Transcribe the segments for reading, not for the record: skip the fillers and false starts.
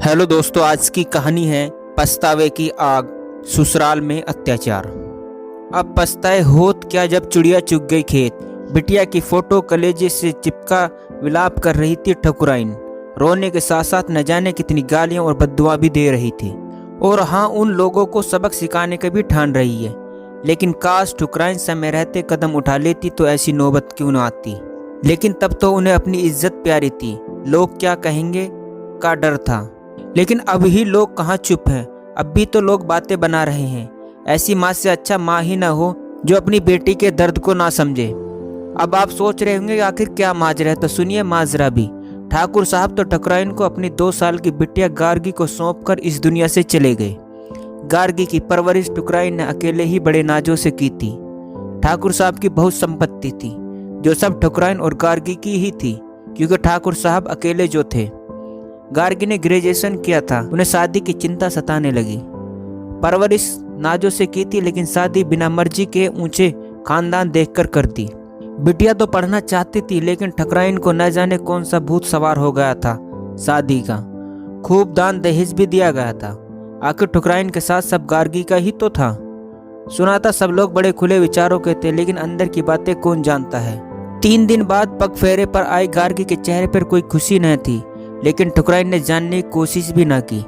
Hello दोस्तों, आज की कहानी है पछतावे की आग, ससुराल में अत्याचार। अब पछताए होत क्या जब चिड़िया चुग गई खेत। बिटिया की फोटो कलेजे से चिपका विलाप कर रही थी ठकुराइन। रोने के साथ साथ न जाने कितनी गालियां और बद्दुआ भी दे रही थी। और हाँ, उन लोगों को सबक सिखाने का भी ठान रही है। लेकिन काश ठुकराइन समय रहते कदम उठा लेती तो ऐसी नौबत क्यों न आती। लेकिन तब तो उन्हें अपनी इज्जत प्यारी थी, लोग क्या कहेंगे का डर था। लेकिन अब ही लोग कहाँ चुप हैं, अब भी तो लोग बातें बना रहे हैं। ऐसी माँ से अच्छा माँ ही ना हो जो अपनी बेटी के दर्द को ना समझे। अब आप सोच रहे होंगे आखिर क्या माजरा है, तो सुनिए माजरा भी। ठाकुर साहब तो ठकुराइन को अपनी 2 साल की बिटिया गार्गी को सौंपकर इस दुनिया से चले गए। गार्गी की परवरिश ठकुराइन ने अकेले ही बड़े नाजों से की थी। ठाकुर साहब की बहुत संपत्ति थी जो सब ठकुराइन और गार्गी की ही थी, क्योंकि ठाकुर साहब अकेले जो थे। गार्गी ने ग्रेजुएशन किया था, उन्हें शादी की चिंता सताने लगी। परवरिश नाजों से की थी, लेकिन शादी बिना मर्जी के ऊंचे खानदान देखकर कर दी। बिटिया तो पढ़ना चाहती थी, लेकिन ठकुराइन को न जाने कौन सा भूत सवार हो गया था शादी का। खूब दान दहेज भी दिया गया था। आखिर ठकुराइन के साथ सब गार्गी का ही तो था। सुना था सब लोग बड़े खुले विचारों के थे, लेकिन अंदर की बातें कौन जानता है। 3 दिन बाद पग फेरे पर आई गार्गी के चेहरे पर कोई खुशी न थी, लेकिन ठकुराइन ने जानने की कोशिश भी ना की।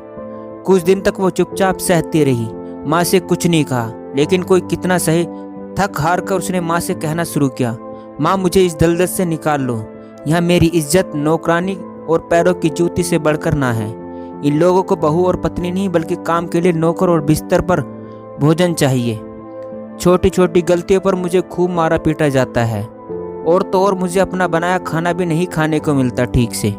कुछ दिन तक वो चुपचाप सहती रही, माँ से कुछ नहीं कहा। लेकिन कोई कितना सहे, थक हार कर उसने माँ से कहना शुरू किया, माँ मुझे इस दलदल से निकाल लो। यहाँ मेरी इज्जत नौकरानी और पैरों की जूती से बढ़कर ना है। इन लोगों को बहू और पत्नी नहीं, बल्कि काम के लिए नौकर और बिस्तर पर भोजन चाहिए। छोटी छोटी गलतियों पर मुझे खूब मारा पीटा जाता है, और तो और मुझे अपना बनाया खाना भी नहीं खाने को मिलता ठीक से।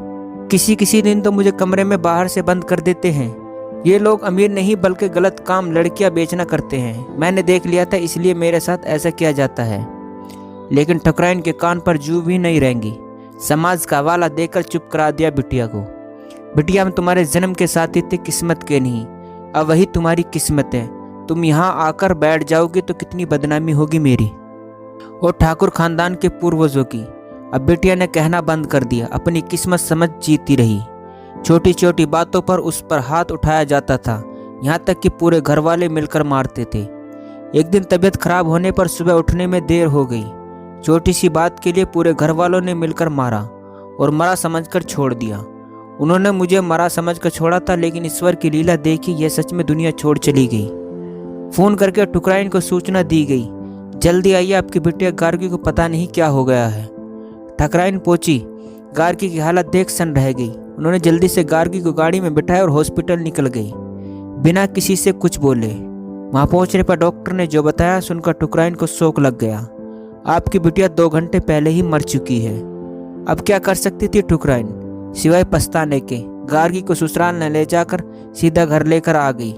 किसी किसी दिन तो मुझे कमरे में बाहर से बंद कर देते हैं। ये लोग अमीर नहीं बल्कि गलत काम लड़कियां बेचना करते हैं। मैंने देख लिया था, इसलिए मेरे साथ ऐसा किया जाता है। लेकिन ठकुराइन के कान पर जू भी नहीं रहेंगी। समाज का हवाला देकर चुप करा दिया बिटिया को। बिटिया, हम तुम्हारे जन्म के साथी थे, किस्मत के नहीं। अब वही तुम्हारी किस्मत है। तुम यहाँ आकर बैठ जाओगी तो कितनी बदनामी होगी मेरी और ठाकुर खानदान के पूर्वजों की। अब बिटिया ने कहना बंद कर दिया, अपनी किस्मत समझ जीती रही। छोटी छोटी बातों पर उस पर हाथ उठाया जाता था, यहाँ तक कि पूरे घर वाले मिलकर मारते थे। एक दिन तबीयत खराब होने पर सुबह उठने में देर हो गई। छोटी सी बात के लिए पूरे घर वालों ने मिलकर मारा और मरा समझकर छोड़ दिया। उन्होंने मुझे मरा समझकर छोड़ा था, लेकिन ईश्वर की लीला देखी, यह सच में दुनिया छोड़ चली गई। फोन करके ठकुराइन को सूचना दी गई, जल्दी आइए, आपकी बिटिया गार्गी को पता नहीं क्या हो गया है। ठकुराइन पहुंची। गार्गी की हालत देख सन रह गई। उन्होंने जल्दी से गार्गी को गाड़ी में बिठाया और हॉस्पिटल निकल गई, बिना किसी से कुछ बोले। वहां पहुंचने पर डॉक्टर ने जो बताया सुनकर ठकुराइन को शौक लग गया। आपकी बिटिया 2 घंटे पहले ही मर चुकी है। अब क्या कर सकती थी ठकुराइन, सिवाय पछताने के। गार्गी को ससुराल न ले जाकर सीधा घर लेकर आ गई।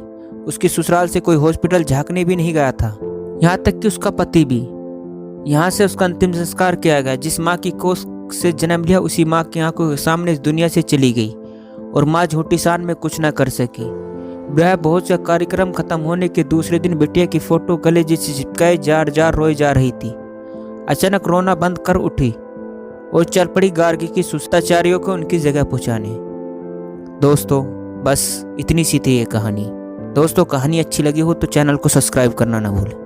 उसकी ससुराल से कोई हॉस्पिटल झांकने भी नहीं गया था, यहाँ तक कि उसका पति भी। यहाँ से उसका अंतिम संस्कार किया गया। जिस माँ की कोख से जन्म लिया, उसी माँ की आंखों के सामने इस दुनिया से चली गई, और माँ झूठी शान में कुछ न कर सकी। ब्याह भोज का कार्यक्रम खत्म होने के दूसरे दिन बिटिया की फोटो गले जिसे चिपकाए जार जार रोई जा रही थी। अचानक रोना बंद कर उठी और चल पड़ी गार्गी की सुस्ताचारियों को उनकी जगह पहुँचाने। दोस्तों, बस इतनी सी थी ये कहानी। दोस्तों, कहानी अच्छी लगी हो तो चैनल को सब्सक्राइब करना ना भूलें।